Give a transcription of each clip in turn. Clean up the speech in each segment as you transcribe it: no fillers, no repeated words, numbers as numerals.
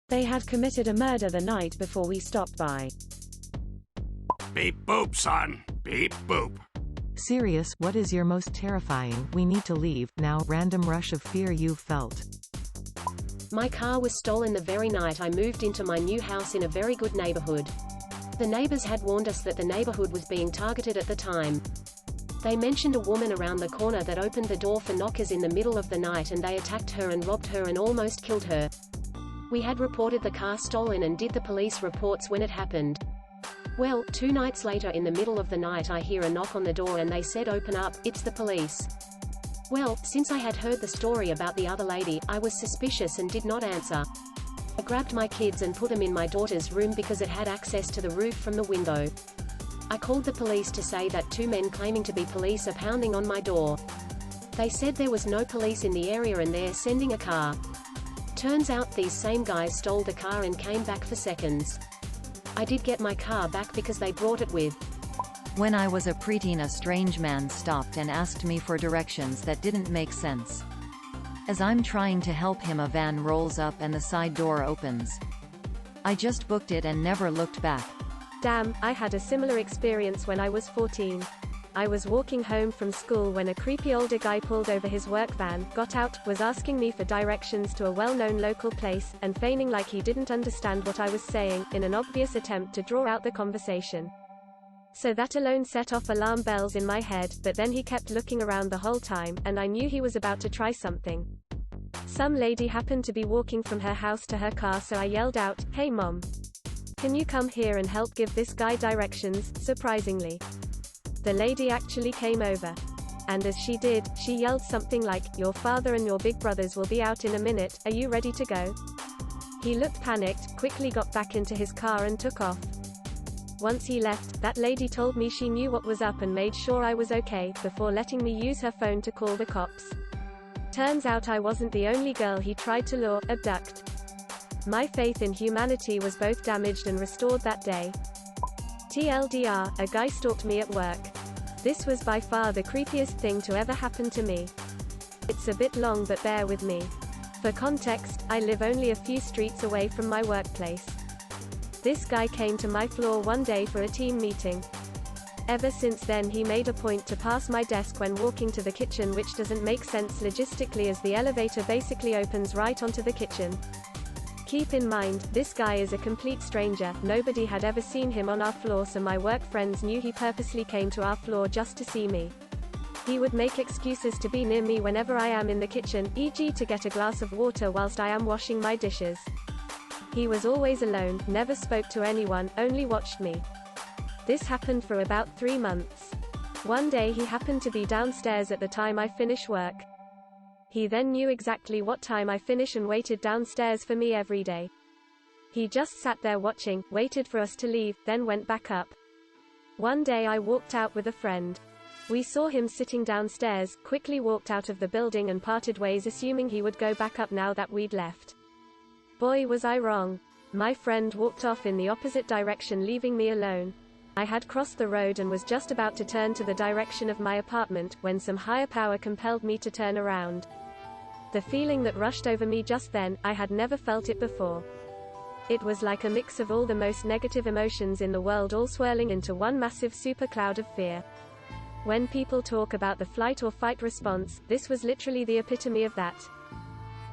They had committed a murder the night before we stopped by. Beep boop, son. Beep boop. Serious, what is your most terrifying, we need to leave, now, random rush of fear you've felt? My car was stolen the very night I moved into my new house in a very good neighborhood. The neighbors had warned us that the neighborhood was being targeted at the time. They mentioned a woman around the corner that opened the door for knockers in the middle of the night, and they attacked her and robbed her and almost killed her. We had reported the car stolen and did the police reports when it happened. Well, 2 nights later in the middle of the night I hear a knock on the door and they said, "Open up, it's the police." Well, since I had heard the story about the other lady, I was suspicious and did not answer. I grabbed my kids and put them in my daughter's room because it had access to the roof from the window. I called the police to say that 2 men claiming to be police are pounding on my door. They said there was no police in the area and they're sending a car. Turns out these same guys stole the car and came back for seconds. I did get my car back because they brought it with. When I was a preteen, a strange man stopped and asked me for directions that didn't make sense. As I'm trying to help him, a van rolls up and the side door opens. I just booked it and never looked back. Damn, I had a similar experience when I was 14. I was walking home from school when a creepy older guy pulled over his work van, got out, was asking me for directions to a well-known local place, and feigning like he didn't understand what I was saying, in an obvious attempt to draw out the conversation. So that alone set off alarm bells in my head, but then he kept looking around the whole time, and I knew he was about to try something. Some lady happened to be walking from her house to her car, so I yelled out, "Hey mom. Can you come here and help give this guy directions?" Surprisingly, the lady actually came over. And as she did, she yelled something like, "Your father and your big brothers will be out in a minute, are you ready to go?" He looked panicked, quickly got back into his car and took off. Once he left, that lady told me she knew what was up and made sure I was okay, before letting me use her phone to call the cops. Turns out I wasn't the only girl he tried to lure, abduct. My faith in humanity was both damaged and restored that day. TLDR, a guy stalked me at work. This was by far the creepiest thing to ever happen to me. It's a bit long, but bear with me. For context, I live only a few streets away from my workplace. This guy came to my floor one day for a team meeting. Ever since then he made a point to pass my desk when walking to the kitchen, which doesn't make sense logistically as the elevator basically opens right onto the kitchen. Keep in mind, this guy is a complete stranger, nobody had ever seen him on our floor, so my work friends knew he purposely came to our floor just to see me. He would make excuses to be near me whenever I am in the kitchen, e.g. to get a glass of water whilst I am washing my dishes. He was always alone, never spoke to anyone, only watched me. This happened for about 3 months. One day he happened to be downstairs at the time I finish work. He then knew exactly what time I finish and waited downstairs for me every day. He just sat there watching, waited for us to leave, then went back up. One day I walked out with a friend. We saw him sitting downstairs, quickly walked out of the building and parted ways, assuming he would go back up now that we'd left. Boy, was I wrong. My friend walked off in the opposite direction, leaving me alone. I had crossed the road and was just about to turn to the direction of my apartment, when some higher power compelled me to turn around. The feeling that rushed over me just then, I had never felt it before. It was like a mix of all the most negative emotions in the world all swirling into one massive super cloud of fear. When people talk about the flight or fight response, this was literally the epitome of that.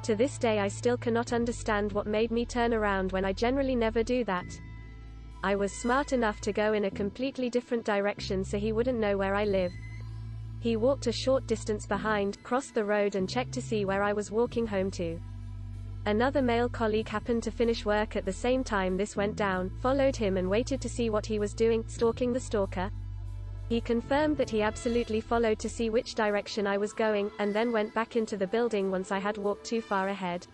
To this day I still cannot understand what made me turn around when I generally never do that. I was smart enough to go in a completely different direction so he wouldn't know where I live. He walked a short distance behind, crossed the road and checked to see where I was walking home to. Another male colleague happened to finish work at the same time this went down, followed him and waited to see what he was doing, stalking the stalker. He confirmed that he absolutely followed to see which direction I was going, and then went back into the building once I had walked too far ahead.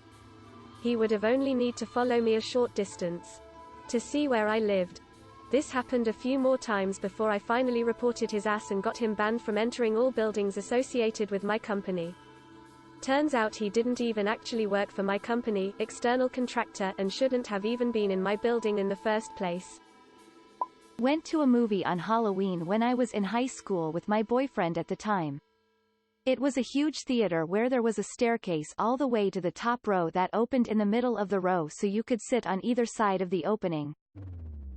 He would have only need to follow me a short distance to see where I lived. This happened a few more times before I finally reported his ass and got him banned from entering all buildings associated with my company. Turns out he didn't even actually work for my company, external contractor, and shouldn't have even been in my building in the first place. Went to a movie on Halloween when I was in high school with my boyfriend at the time. It was a huge theater where there was a staircase all the way to the top row that opened in the middle of the row so you could sit on either side of the opening.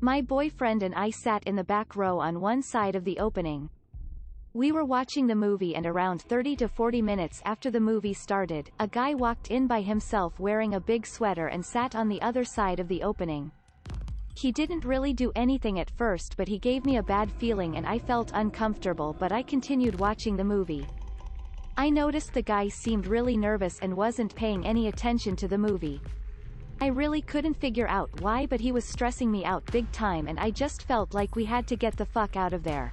My boyfriend and I sat in the back row on one side of the opening. We were watching the movie and around 30 to 40 minutes after the movie started, a guy walked in by himself wearing a big sweater and sat on the other side of the opening. He didn't really do anything at first, but he gave me a bad feeling and I felt uncomfortable, but I continued watching the movie. I noticed the guy seemed really nervous and wasn't paying any attention to the movie. I really couldn't figure out why, but he was stressing me out big time and I just felt like we had to get the fuck out of there.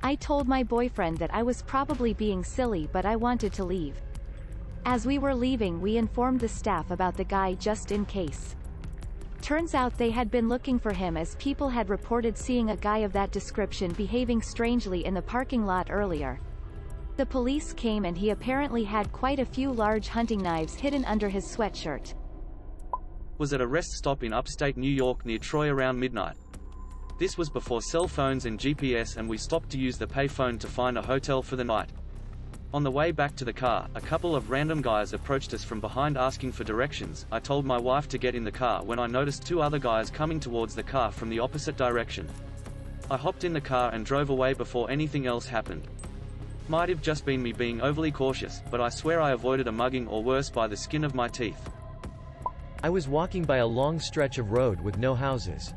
I told my boyfriend that I was probably being silly, but I wanted to leave. As we were leaving, we informed the staff about the guy just in case. Turns out they had been looking for him as people had reported seeing a guy of that description behaving strangely in the parking lot earlier. The police came and he apparently had quite a few large hunting knives hidden under his sweatshirt. Was at a rest stop in upstate New York near Troy around midnight. This was before cell phones and GPS, and we stopped to use the payphone to find a hotel for the night. On the way back to the car, a couple of random guys approached us from behind asking for directions. I told my wife to get in the car when I noticed two other guys coming towards the car from the opposite direction. I hopped in the car and drove away before anything else happened. Might have just been me being overly cautious, but I swear I avoided a mugging or worse by the skin of my teeth. I was walking by a long stretch of road with no houses.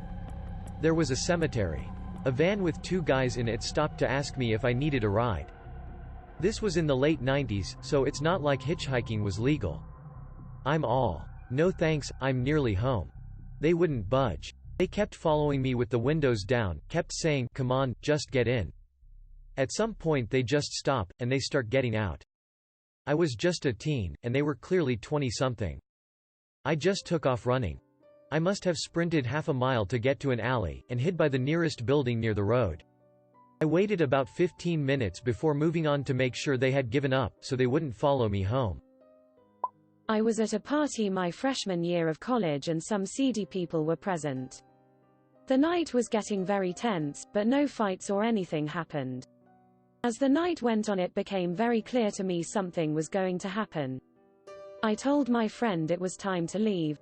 There was a cemetery. A van with two guys in it stopped to ask me if I needed a ride. This was in the late 90s, so it's not like hitchhiking was legal. I'm all, no thanks, I'm nearly home. They wouldn't budge. They kept following me with the windows down, kept saying, come on, just get in. At some point they just stop, and they start getting out. I was just a teen, and they were clearly 20-something. I just took off running. I must have sprinted half a mile to get to an alley, and hid by the nearest building near the road. I waited about 15 minutes before moving on to make sure they had given up, so they wouldn't follow me home. I was at a party my freshman year of college and some seedy people were present. The night was getting very tense, but no fights or anything happened. As the night went on, it became very clear to me something was going to happen. I told my friend it was time to leave.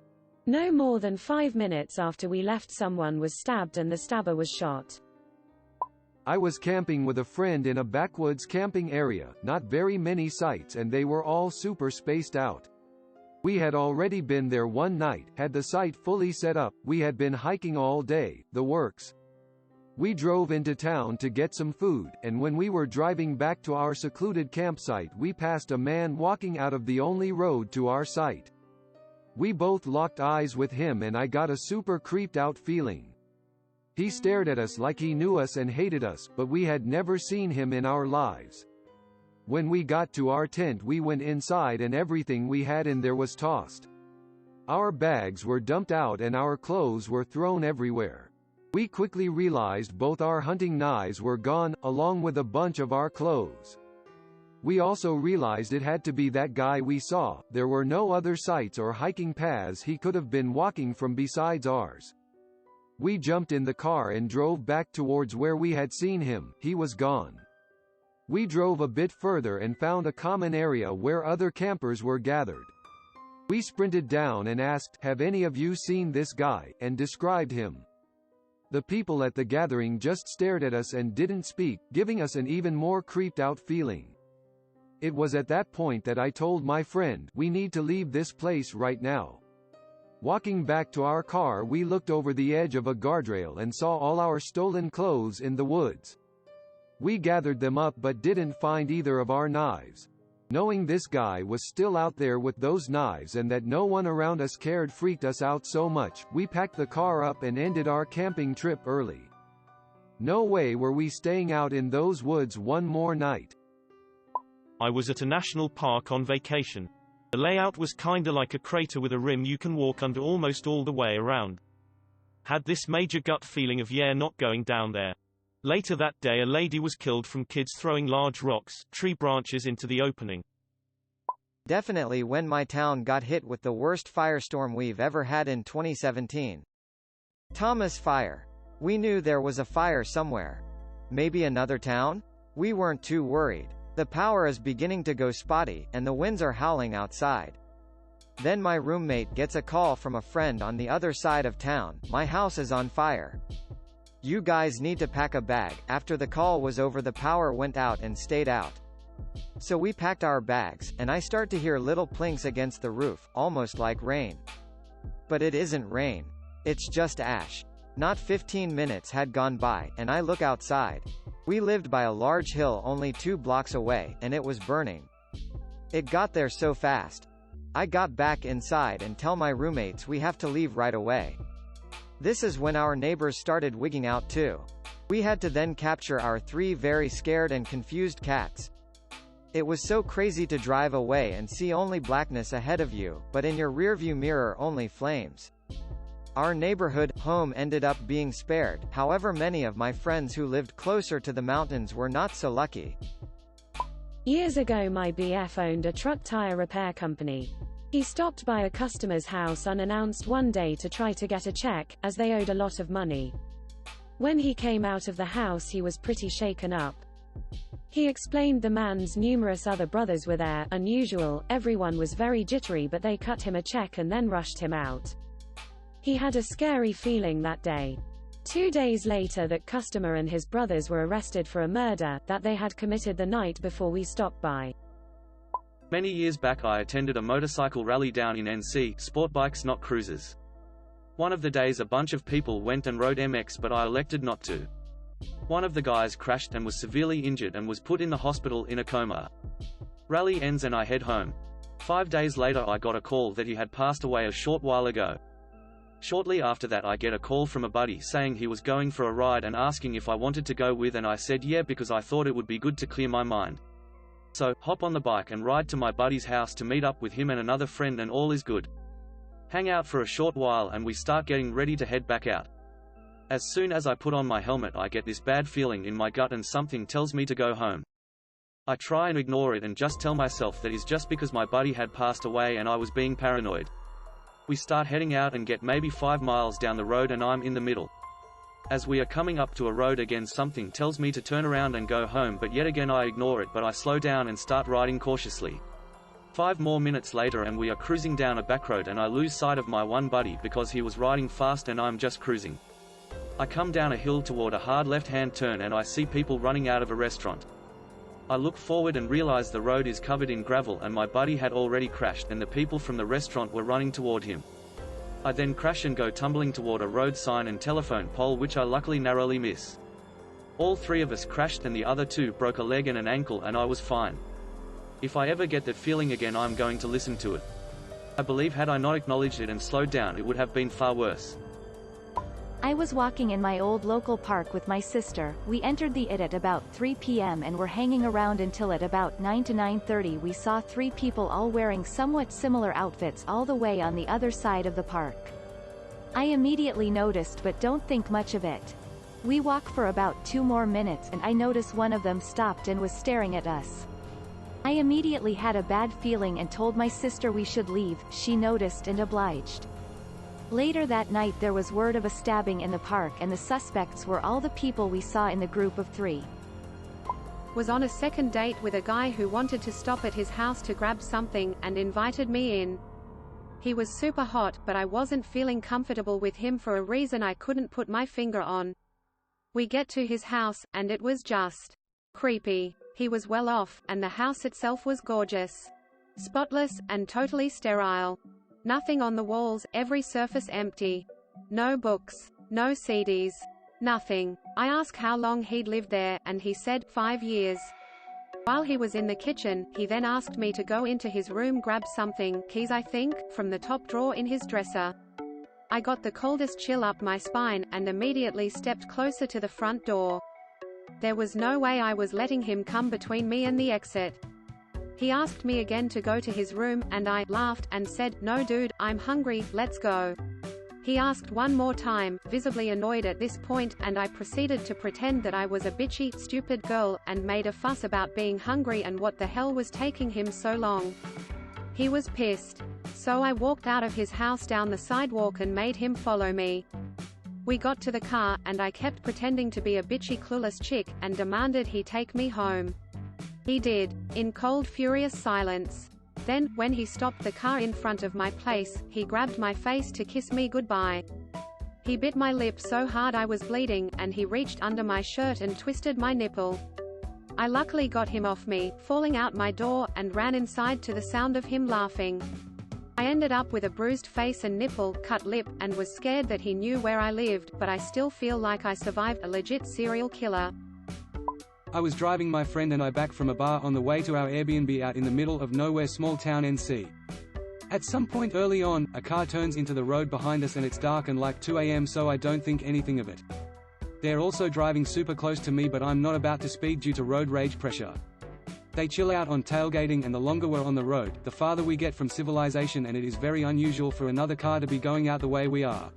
No more than 5 minutes after we left, someone was stabbed and the stabber was shot. I was camping with a friend in a backwoods camping area, not very many sites, and they were all super spaced out. We had already been there one night, had the site fully set up, we had been hiking all day, the works. We drove into town to get some food, and when we were driving back to our secluded campsite, we passed a man walking out of the only road to our site. We both locked eyes with him and I got a super creeped out feeling. He stared at us like he knew us and hated us, but we had never seen him in our lives. When we got to our tent, we went inside and everything we had in there was tossed. Our bags were dumped out and our clothes were thrown everywhere. We quickly realized both our hunting knives were gone, along with a bunch of our clothes. We also realized it had to be that guy we saw. There were no other sites or hiking paths he could have been walking from besides ours. We jumped in the car and drove back towards where we had seen him. He was gone. We drove a bit further and found a common area where other campers were gathered. We sprinted down and asked, "Have any of you seen this guy?" and described him. The people at the gathering just stared at us and didn't speak, giving us an even more creeped out feeling. It was at that point that I told my friend, "We need to leave this place right now." Walking back to our car, we looked over the edge of a guardrail and saw all our stolen clothes in the woods. We gathered them up but didn't find either of our knives. Knowing this guy was still out there with those knives and that no one around us cared freaked us out so much, we packed the car up and ended our camping trip early. No way were we staying out in those woods one more night. I was at a national park on vacation. The layout was kinda like a crater with a rim you can walk under almost all the way around. Had this major gut feeling of not going down there. Later that day a lady was killed from kids throwing large rocks, tree branches into the opening. Definitely when my town got hit with the worst firestorm we've ever had in 2017. Thomas Fire. We knew there was a fire somewhere. Maybe another town? We weren't too worried. The power is beginning to go spotty, and the winds are howling outside. Then my roommate gets a call from a friend on the other side of town, "My house is on fire. You guys need to pack a bag." After the call was over, the power went out and stayed out. So we packed our bags, and I start to hear little plinks against the roof, almost like rain. But it isn't rain. It's just ash. Not 15 minutes had gone by, and I look outside. We lived by a large hill only 2 blocks away, and it was burning. It got there so fast. I got back inside and tell my roommates we have to leave right away. This is when our neighbors started wigging out too. We had to then capture our 3 very scared and confused cats. It was so crazy to drive away and see only blackness ahead of you, but in your rearview mirror only flames. Our neighborhood home ended up being spared, however many of my friends who lived closer to the mountains were not so lucky. Years ago my BF owned a truck tire repair company. He stopped by a customer's house unannounced one day to try to get a check, as they owed a lot of money. When he came out of the house he was pretty shaken up. He explained the man's numerous other brothers were there, unusual, everyone was very jittery, but they cut him a check and then rushed him out. He had a scary feeling that day. 2 days later that customer and his brothers were arrested for a murder that they had committed the night before we stopped by. Many years back I attended a motorcycle rally down in NC, sport bikes not cruisers. One of the days a bunch of people went and rode MX, but I elected not to. One of the guys crashed and was severely injured and was put in the hospital in a coma. Rally ends and I head home. 5 days later I got a call that he had passed away a short while ago. Shortly after that I get a call from a buddy saying he was going for a ride and asking if I wanted to go with, and I said yeah because I thought it would be good to clear my mind. So, hop on the bike and ride to my buddy's house to meet up with him and another friend, and all is good. Hang out for a short while and we start getting ready to head back out. As soon as I put on my helmet I get this bad feeling in my gut and something tells me to go home. I try and ignore it and just tell myself that is just because my buddy had passed away and I was being paranoid. We start heading out and get maybe 5 miles down the road and I'm in the middle. As we are coming up to a road again something tells me to turn around and go home, but yet again I ignore it, but I slow down and start riding cautiously. 5 more minutes later and we are cruising down a back road and I lose sight of my one buddy because he was riding fast and I'm just cruising. I come down a hill toward a hard left-hand turn and I see people running out of a restaurant. I look forward and realize the road is covered in gravel and my buddy had already crashed and the people from the restaurant were running toward him. I then crash and go tumbling toward a road sign and telephone pole, which I luckily narrowly miss. All 3 of us crashed and the other 2 broke a leg and an ankle and I was fine. If I ever get that feeling again I'm going to listen to it. I believe had I not acknowledged it and slowed down it would have been far worse. I was walking in my old local park with my sister. We entered the IT at about 3 p.m. and were hanging around until at about 9 to 9:30 we saw 3 people all wearing somewhat similar outfits all the way on the other side of the park. I immediately noticed but don't think much of it. We walk for about 2 more minutes and I notice one of them stopped and was staring at us. I immediately had a bad feeling and told my sister we should leave. She noticed and obliged. Later that night there was word of a stabbing in the park and the suspects were all the people we saw in the group of 3. Was on a second date with a guy who wanted to stop at his house to grab something, and invited me in. He was super hot, but I wasn't feeling comfortable with him for a reason I couldn't put my finger on. We get to his house, and it was just creepy. He was well off, and the house itself was gorgeous. Spotless, and totally sterile. Nothing on the walls, every surface empty. No books. No CDs. Nothing. I asked how long he'd lived there, and he said, 5 years. While he was in the kitchen, he then asked me to go into his room, grab something, keys I think, from the top drawer in his dresser. I got the coldest chill up my spine, and immediately stepped closer to the front door. There was no way I was letting him come between me and the exit. He asked me again to go to his room, and I laughed and said, "No dude, I'm hungry, let's go." He asked one more time, visibly annoyed at this point, and I proceeded to pretend that I was a bitchy, stupid girl, and made a fuss about being hungry and what the hell was taking him so long. He was pissed. So I walked out of his house down the sidewalk and made him follow me. We got to the car, and I kept pretending to be a bitchy clueless chick, and demanded he take me home. He did, in cold, furious silence. Then, when he stopped the car in front of my place, he grabbed my face to kiss me goodbye. He bit my lip so hard I was bleeding, and he reached under my shirt and twisted my nipple. I luckily got him off me, falling out my door, and ran inside to the sound of him laughing. I ended up with a bruised face and nipple, cut lip, and was scared that he knew where I lived, but I still feel like I survived a legit serial killer. I was driving my friend and I back from a bar on the way to our Airbnb out in the middle of nowhere small town NC. At some point early on, a car turns into the road behind us and it's dark and like 2 AM, so I don't think anything of it. They're also driving super close to me, but I'm not about to speed due to road rage pressure. They chill out on tailgating, and the longer we're on the road, the farther we get from civilization, and it is very unusual for another car to be going out the way we are.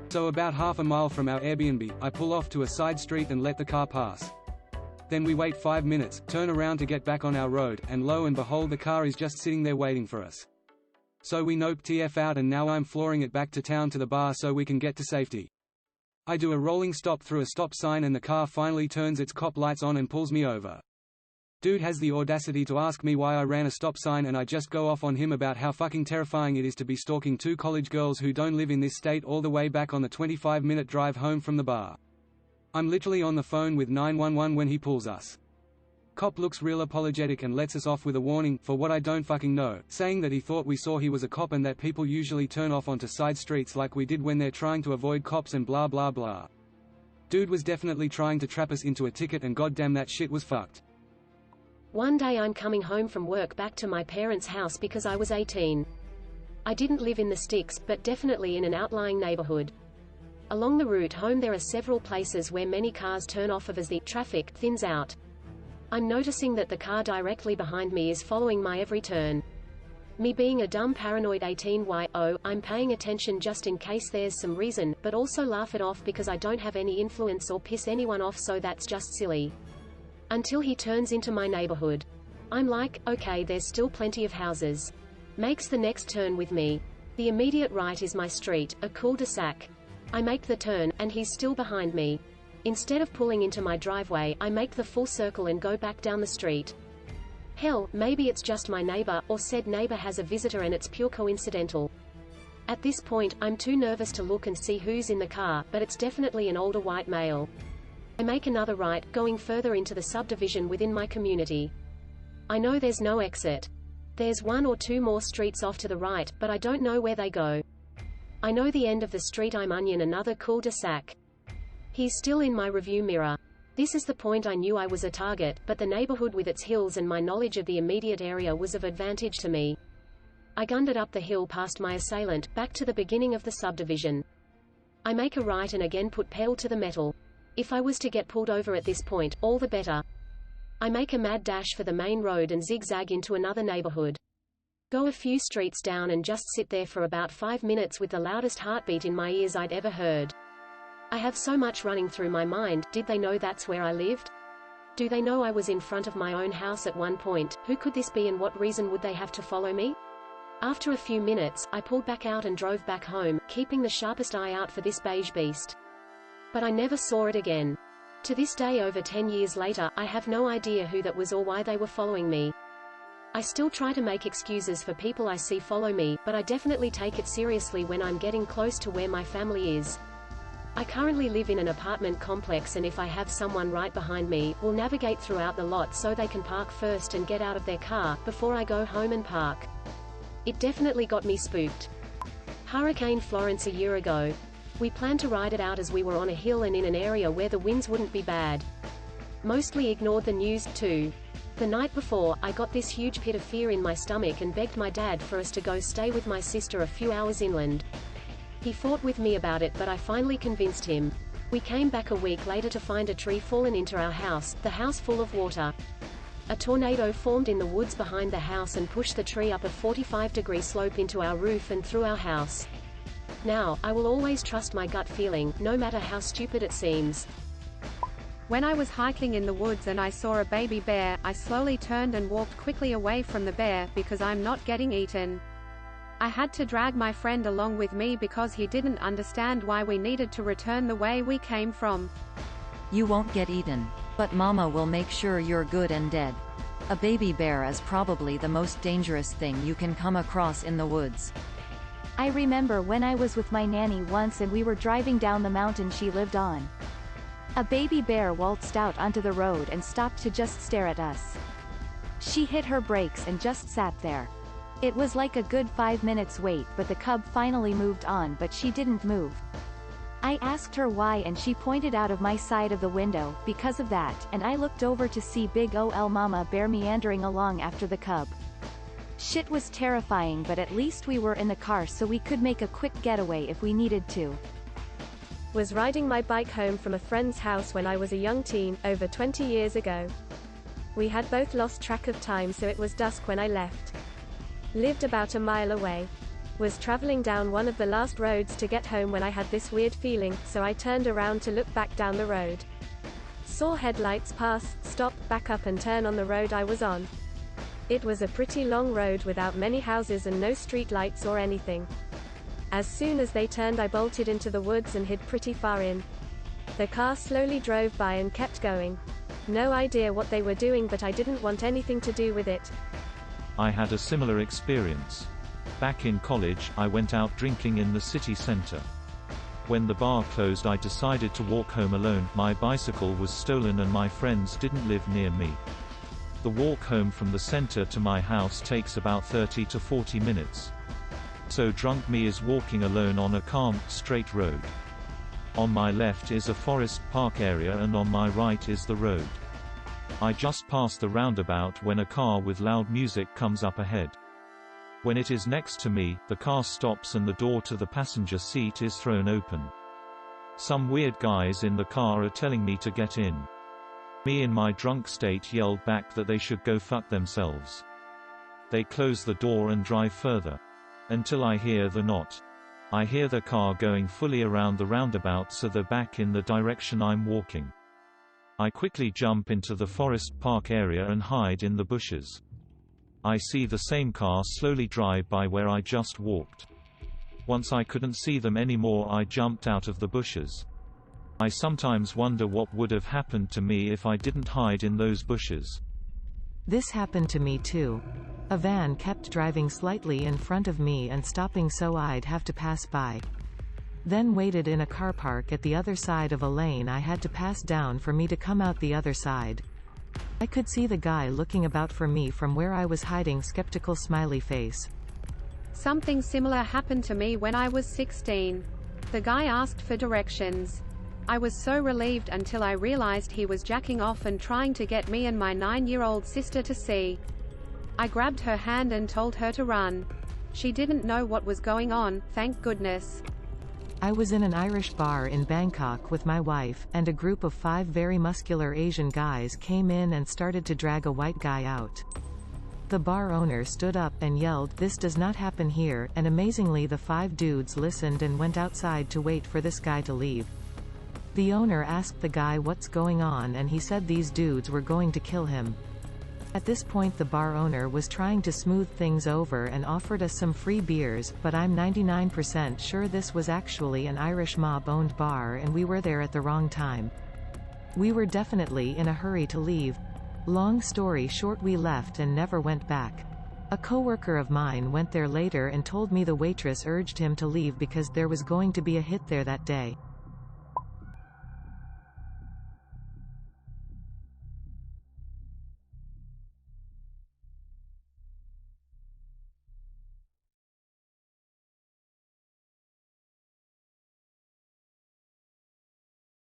So about half a mile from our Airbnb, I pull off to a side street and let the car pass. Then we wait 5 minutes, turn around to get back on our road, and lo and behold, the car is just sitting there waiting for us. So we nope TF out, and now I'm flooring it back to town to the bar so we can get to safety. I do a rolling stop through a stop sign and the car finally turns its cop lights on and pulls me over. Dude has the audacity to ask me why I ran a stop sign, and I just go off on him about how fucking terrifying it is to be stalking 2 college girls who don't live in this state all the way back on the 25-minute drive home from the bar. I'm literally on the phone with 911 when he pulls us. Cop looks real apologetic and lets us off with a warning, for what I don't fucking know, saying that he thought we saw he was a cop and that people usually turn off onto side streets like we did when they're trying to avoid cops and blah blah blah. Dude was definitely trying to trap us into a ticket, and goddamn that shit was fucked. One day I'm coming home from work back to my parents' house because I was 18. I didn't live in the sticks, but definitely in an outlying neighborhood. Along the route home there are several places where many cars turn off of as the traffic thins out. I'm noticing that the car directly behind me is following my every turn. Me being a dumb paranoid 18-year-old, I'm paying attention just in case there's some reason, but also laugh it off because I don't have any influence or piss anyone off, so that's just silly. Until he turns into my neighborhood. I'm like, okay, there's still plenty of houses. Makes the next turn with me. The immediate right is my street, a cul-de-sac. I make the turn, and he's still behind me. Instead of pulling into my driveway, I make the full circle and go back down the street. Hell, maybe it's just my neighbor, or said neighbor has a visitor and it's pure coincidental. At this point, I'm too nervous to look and see who's in the car, but it's definitely an older white male. I make another right, going further into the subdivision within my community. I know there's no exit. There's 1 or 2 more streets off to the right, but I don't know where they go. I know the end of the street I'm onion another cul-de-sac. He's still in my review mirror. This is the point I knew I was a target, but the neighborhood with its hills and my knowledge of the immediate area was of advantage to me. I gunded up the hill past my assailant, back to the beginning of the subdivision. I make a right and again put pedal to the metal. If I was to get pulled over at this point, all the better. I make a mad dash for the main road and zigzag into another neighborhood. Go a few streets down and just sit there for about 5 minutes with the loudest heartbeat in my ears I'd ever heard. I have so much running through my mind. Did they know that's where I lived? Do they know I was in front of my own house at one point? Who could this be and what reason would they have to follow me? After a few minutes, I pulled back out and drove back home, keeping the sharpest eye out for this beige beast. But I never saw it again. To this day, over 10 years later, I have no idea who that was or why they were following me. I still try to make excuses for people I see follow me, but I definitely take it seriously when I'm getting close to where my family is. I currently live in an apartment complex, and if I have someone right behind me, we'll navigate throughout the lot so they can park first and get out of their car, before I go home and park. It definitely got me spooked. Hurricane Florence a year ago. We planned to ride it out as we were on a hill and in an area where the winds wouldn't be bad. Mostly ignored the news, too. The night before, I got this huge pit of fear in my stomach and begged my dad for us to go stay with my sister a few hours inland. He fought with me about it, but I finally convinced him. We came back a week later to find a tree fallen into our house, the house full of water. A tornado formed in the woods behind the house and pushed the tree up a 45-degree slope into our roof and through our house. Now, I will always trust my gut feeling, no matter how stupid it seems. When I was hiking in the woods and I saw a baby bear, I slowly turned and walked quickly away from the bear, because I'm not getting eaten. I had to drag my friend along with me because he didn't understand why we needed to return the way we came from. You won't get eaten. But Mama will make sure you're good and dead. A baby bear is probably the most dangerous thing you can come across in the woods. I remember when I was with my nanny once and we were driving down the mountain she lived on. A baby bear waltzed out onto the road and stopped to just stare at us. She hit her brakes and just sat there. It was like a good 5 minutes wait, but the cub finally moved on, but she didn't move. I asked her why and she pointed out of my side of the window, because of that, and I looked over to see big ol' mama bear meandering along after the cub. Shit was terrifying, but at least we were in the car so we could make a quick getaway if we needed to. Was riding my bike home from a friend's house when I was a young teen, over 20 years ago. We had both lost track of time, so it was dusk when I left. Lived about a mile away. Was traveling down one of the last roads to get home when I had this weird feeling, so I turned around to look back down the road. Saw headlights pass, stop, back up and turn on the road I was on. It was a pretty long road without many houses and no street lights or anything. As soon as they turned, I bolted into the woods and hid pretty far in. The car slowly drove by and kept going. No idea what they were doing, but I didn't want anything to do with it. I had a similar experience. Back in college, I went out drinking in the city center. When the bar closed, I decided to walk home alone. My bicycle was stolen and my friends didn't live near me. The walk home from the center to my house takes about 30 to 40 minutes. So drunk me is walking alone on a calm, straight road. On my left is a forest park area and on my right is the road. I just passed the roundabout when a car with loud music comes up ahead. When it is next to me, the car stops and the door to the passenger seat is thrown open. Some weird guys in the car are telling me to get in. Me in my drunk state yelled back that they should go fuck themselves. They close the door and drive further. Until I hear the not. I hear the car going fully around the roundabout, so they're back in the direction I'm walking. I quickly jump into the forest park area and hide in the bushes. I see the same car slowly drive by where I just walked. Once I couldn't see them anymore, I jumped out of the bushes. I sometimes wonder what would have happened to me if I didn't hide in those bushes. This happened to me too. A van kept driving slightly in front of me and stopping, so I'd have to pass by. Then waited in a car park at the other side of a lane I had to pass down for me to come out the other side. I could see the guy looking about for me from where I was hiding, skeptical smiley face. Something similar happened to me when I was 16. The guy asked for directions. I was so relieved until I realized he was jacking off and trying to get me and my 9-year-old sister to see. I grabbed her hand and told her to run. She didn't know what was going on, thank goodness. I was in an Irish bar in Bangkok with my wife, and a group of 5 very muscular Asian guys came in and started to drag a white guy out. The bar owner stood up and yelled, "This does not happen here," and amazingly the 5 dudes listened and went outside to wait for this guy to leave. The owner asked the guy what's going on, and he said these dudes were going to kill him. At this point the bar owner was trying to smooth things over and offered us some free beers, but I'm 99% sure this was actually an Irish mob-owned bar and we were there at the wrong time. We were definitely in a hurry to leave. Long story short, we left and never went back. A coworker of mine went there later and told me the waitress urged him to leave because there was going to be a hit there that day.